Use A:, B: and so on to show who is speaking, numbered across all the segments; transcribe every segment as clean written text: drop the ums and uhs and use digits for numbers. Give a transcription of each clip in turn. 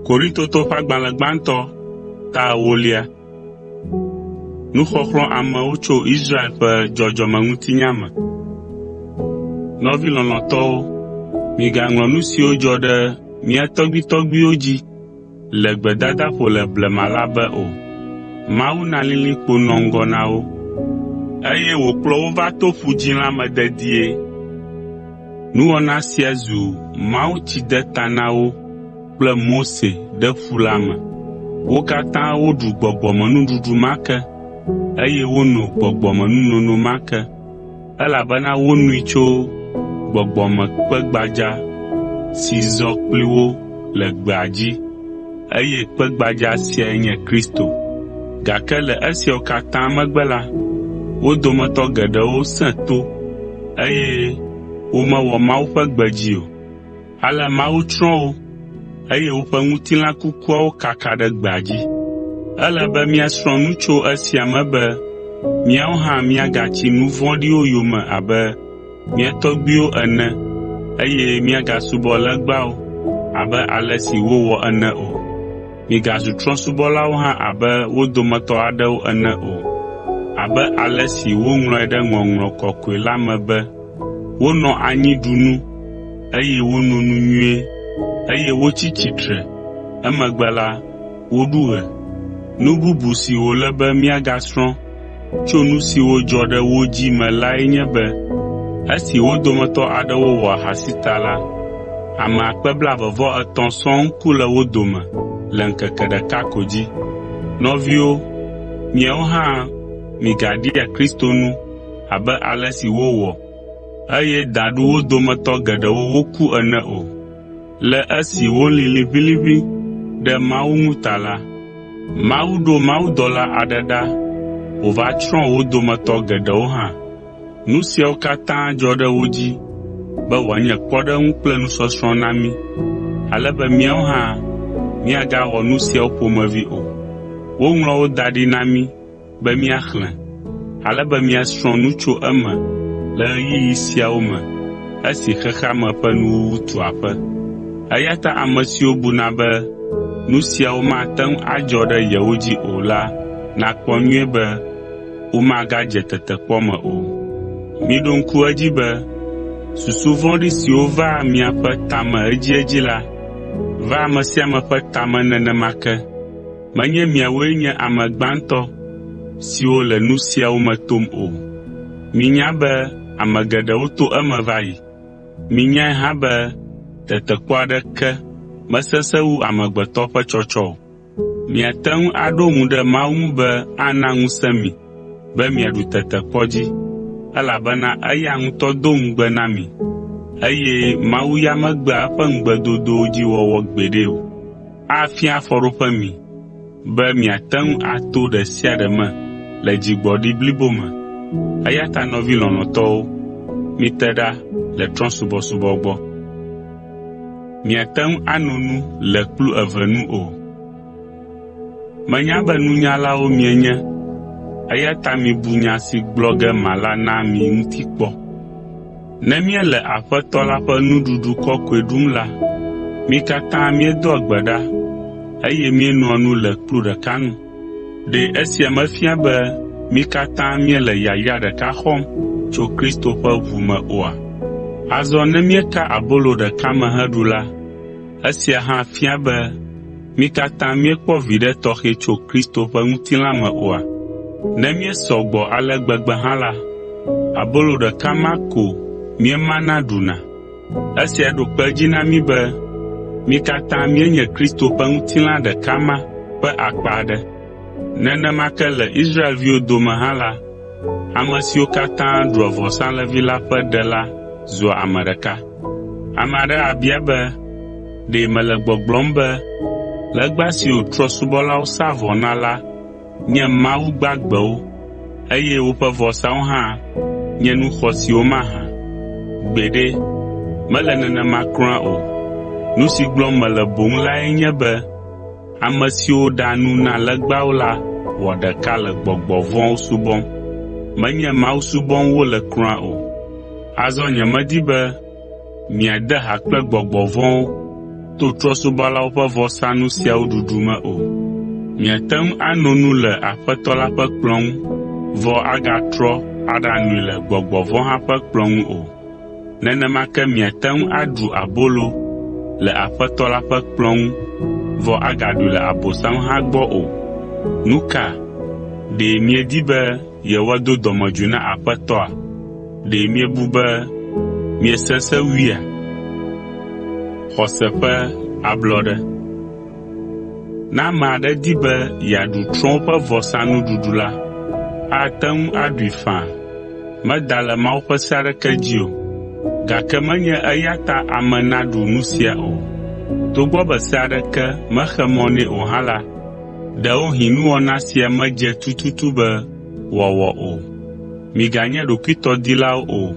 A: Korintoto ƒe agbalẽ gbãtɔ ta 8. Nuxɔxlɔ̃ amewo tso Israel ƒe dzɔdzɔmeŋutinya me. Nɔvi lɔlɔ̃tɔwo, migaŋlɔ nu siwo dzɔ ɖe mía tɔgbuitɔgbuiwo dzi le gbedadaƒo le blema la be o. Mawu na lilikpo nɔ ŋgɔ na wo, eye wòkplɔ wo va to Ƒu Dzĩ la me dedie. Nuwɔna sia zu Mawu tsi de ta na wo kple Mose ɖe ƒu la me. Wo katã woɖu gbɔgbɔmenuɖuɖu ma ke, eye wono gbɔgbɔmenunono ma ke, elabena wonoe tso gbɔgbɔmekpe gbadza si zɔ kpli wo le gbea dzi, eye kpe gbadza siae nye Kristo. Gake le esiawo katã megbe la, wo dometɔ geɖewo sẽ to, eye womewɔ Mawu ƒe gbe dzi o. Ale Mawu tsrɔ̃ wo, eye woƒe ŋutilã kukuawo kaka ɖe gbea dzi. Ele be míasrɔ̃ nu tso esia me be míawo hã míagatsi nu vɔ̃ɖiwo yome abe mía tɔgbuiwo ene, eye míagasubɔ legbawo abe ale si wowɔ ene o. Migazu trɔ̃subɔlawo hã abe wo dometɔ aɖewo ene o, abe ale si woŋlɔe ɖe Ŋɔŋlɔ Kɔkɔe la me be wonɔ anyi ɖu nu, eye wono nu nyuie, eye wotsi tsitre, emegbe la, woɖu ɣe. Nu bubu si wòle be míagasrɔ̃ tso nu siwo dzɔ ɖe wo dzi me lae nye be esi wo dometɔ aɖewo wɔ ahasi ta la, ame 23,000 sɔŋ ku le wo dome le ŋkeke ɖeka ko dzi. Nɔviwo, miawo hã migaɖia Kristo nu abe ale si wowɔ, eye daɖu wo dometɔ geɖewo woku ene o. Le esi wolĩ liʋĩliʋĩ ɖe Mawu ŋu ta la, Mawu ɖo mawudɔla aɖe ɖa wòva tsrɔ̃ wo dometɔ geɖewo hã. Nu siawo katã dzɔ ɖe wo dzi be wòanye kpɔɖeŋu kple nusɔsrɔ̃ na mí, ale be míawo hã míagawɔ nu siawo ƒomevi o. Woŋlɔ wo da ɖi na mí be míaxlẽ, ale be míasrɔ̃ nu tso eme le ɣeyiɣi siawo me esi xexea me ƒe nuwuwu tu aƒe. Eya ta ame siwo buna be nu siawo mate ŋu adzɔ ɖe yewo dzi o la nakpɔ nyuie be womagadze tetekpɔ me o. Miɖo ŋku edzi be susu vɔ̃ɖi siwo vaa miaƒe tame edziedzi la, va ame sia ame ƒe tame nenema ke. Menye miawoe nye ame gbãtɔ siwo le nu siawo me tom o. Minya be ame geɖewo to eme va yi. Minyae hã be tetekpɔ aɖeke mesesẽ wu amegbetɔ ƒe tsɔtsɔ o. Miate ŋu aɖo ŋu ɖe Mawu ŋu be ana ŋusẽ mi be miaɖu tetekpɔ dzi, elabena eya ŋutɔ do ŋugbe na mi, eye Mawu ya megbea eƒe ŋugbedodowo dzi wɔwɔ gbeɖe o. Afia afɔɖoƒe mi be miate ŋu ato ɖe sia ɖe me le dzigbɔɖi blibo me. Eya ta nɔvi lɔlɔ̃tɔwo, mite ɖa le trɔ̃subɔsubɔ gbɔ. Miate ŋu ano nu le kplu eve nu o. Menya be nunyalawo mienye, eya ta mibu nya si gblɔ ge mala na mi ŋuti kpɔ. Ne míele Aƒetɔ la ƒe nuɖuɖu kɔkɔe ɖum la, mí katã míedoa gbe ɖa, eye míenoa nu le kplu ɖeka nu. Ɖe esia mefia be mí katã míele yayra ɖeka xɔm tso Kristo ƒe ʋu me oa? Azɔ ne míeka abolo ɖeka me heɖu la, esia hã fia be mí katã míekpɔ viɖe tɔxɛ tso Kristo ƒe ŋutilã me oa? Ne míesɔ gbɔ ale gbegbe hã la, abolo ɖeka ma ko míemana ɖuna. Esia ɖo kpe edzi na mí be mí katã míenye Kristo ƒe ŋutilã ɖeka ma ƒe akpa aɖe. Nenema ke le Israelviwo dome hã la, ame siwo katã ɖua vɔsalẽvi la ƒe ɖe la zua ame ɖeka. Ame aɖe abia be ɖe mele gbɔgblɔm be legba siwo trɔ̃subɔlawo sa vɔ na la nye Mawu gbagbewo, eye woƒe vɔsawo hã nye nu xɔasiwo mahã? Gbeɖe, mele nenema kura o. Nu si gblɔm mele boŋ lae nye be ame siwo ɖa nu na legbawo la wɔ ɖeka le gbɔgbɔ vɔ̃wo subɔm, menye Mawu subɔm wole kura o. Azɔ nyemedi be miade ha kple gbɔgbɔ vɔ̃wo to trɔ̃subɔlawo ƒe vɔsanu siawo ɖuɖu me o. Miate ŋu ano nu le Aƒetɔ la ƒe kplɔ̃ ŋu, vɔ agatrɔ aɖanoe le gbɔgbɔ vɔ̃ hã ƒe kplɔ̃ ŋu o. Nenema ke miate ŋu aɖu abolo le Aƒetɔ la ƒe kplɔ̃ ŋu, vɔ agaɖui le Abosam hã gbɔ o. Nu ka? Ɖe miedi be yewoado dɔmedzoe na Aƒetɔa? Ɖe miebu be miesesẽ wuia? Xɔse ƒe ablɔɖe. Ne ame aɖe di be yeaɖu trɔ̃wo ƒe vɔsanuɖuɖu la, ate ŋu aɖui faa, meda le Mawu ƒe se aɖeke dzi o, gake menye eya ta ame naɖu nu sia o. Togbɔ be se aɖeke mexe mɔ nɛ o hã la, ɖewohĩ nuwɔna sia medze tututu be wòawɔ o. Miganye ɖokuitɔdilawo o,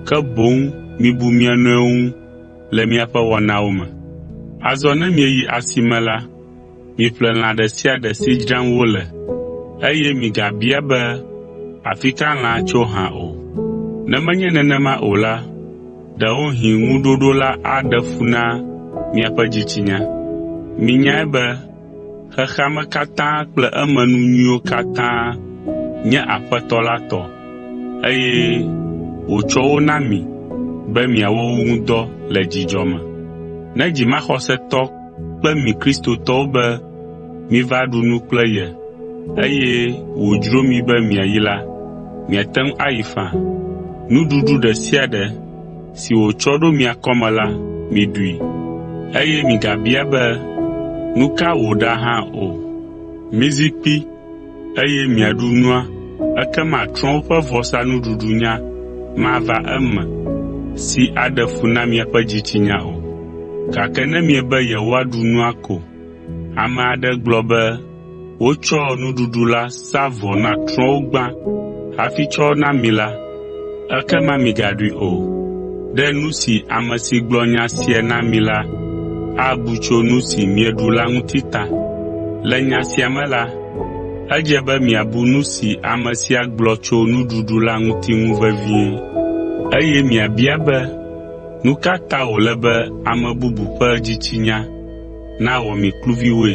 A: ke boŋ mibu mia nɔewo ŋu le miaƒe wɔnawo me. Azɔ ne mieyi asime la, miƒle lã ɖe sia ɖe si dzram wole, eye migabia be afi ka lã tso hã o. Ne menye nenema o la, ɖewohĩ ŋuɖoɖo la aɖe fu na miaƒe dzitsinya. Minyae be xexea me katã kple emenu nyuiwo katã nye Aƒetɔ la tɔ, eye wòtsɔ wo na mi be miawɔ wo ŋu dɔ le dzidzɔ me. Ne dzimaxɔsetɔ kple mi kristotɔwo be miva ɖu nu kple ye, eye wòdzro mi be miayi la, miate ŋu ayi faa. Nuɖuɖu ɖe sia ɖe si wòtsɔ ɖo mia kɔme la, miɖui, eye migabia be nu ka wòɖa hã o. Mizi kpi, eye miaɖu nua, ekema trɔ̃wo ƒe vɔsanuɖuɖunya mava eme si aɖe fu na miaƒe dzitsinya o. Gake ne miebe yewoaɖu nua ko, ame aɖe gblɔ be wotsɔ nuɖuɖu la sa vɔ na trɔ̃wo gbã hafi tsɔ na mi la, ekema migaɖui o. Ɖe nu si ame si gblɔ nya sia na mi la abu tso nu si mieɖu la ŋuti ta. Le nya sia me la, edze be miabu nu si ame sia gblɔ tso nuɖuɖu la ŋuti ŋu vevie, eye miabia be nu ka ta wòle be ame bubu ƒe dzitsinya nawɔ mi kluviwoe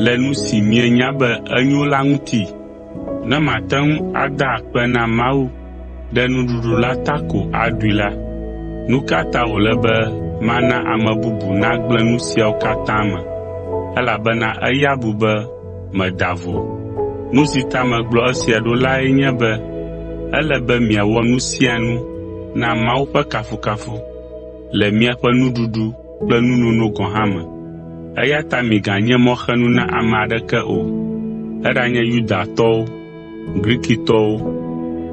A: le nu si mienya be enyo la ŋuti? Ne mate ŋu ada akpe na Mawu ɖe nuɖuɖu la ta ko aɖui la, nu ka ta wòle be mana ame bubu nagblẽ nu siawo katã me, elabena eya bu be meda vo? Nu si ta megblɔ esia ɖo lae nye be ele be miawɔ nu sia nu na Mawu ƒe kafukafu le miaƒe nuɖuɖu kple nunono gɔ̃ hã me. Eya ta miganye mɔxenu na ame aɖeke o, eɖanye Yudatɔwo, Grikitɔwo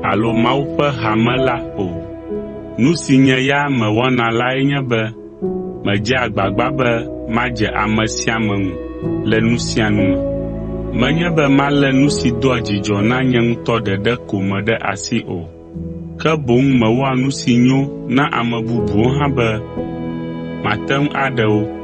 A: alo Mawu ƒe hame la o. Nu si nye ya mewɔna lae nye be medze agbagba be madze ame sia ame ŋu le nu sia nu me. Menye be malé nu si doa dzidzɔ na nye ŋutɔ ɖeɖe ko me ɖe asi o, ke boŋ mewɔa nu si nyo na ame bubuwo hã be mate ŋu aɖe wo